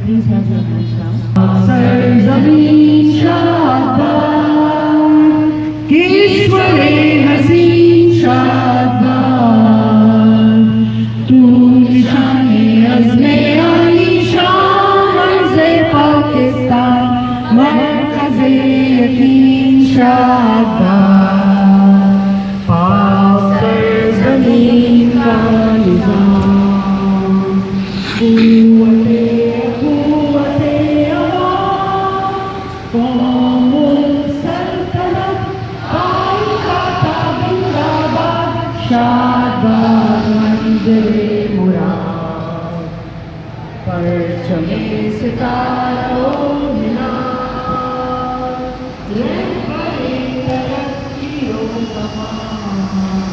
Please have your hands down. सरजमीन शाबाद किश्वरे हसीन शाबाद तू निशाने अज़्मे आलीशान अर्ज़े पाकिस्तान मरकज़े यकीन शाबाद पाक सरजमीन का निज़ाम शाबाद मंज़िले मुराद परचमे सितारों मिलाद रहबरे तरक्की व कमाल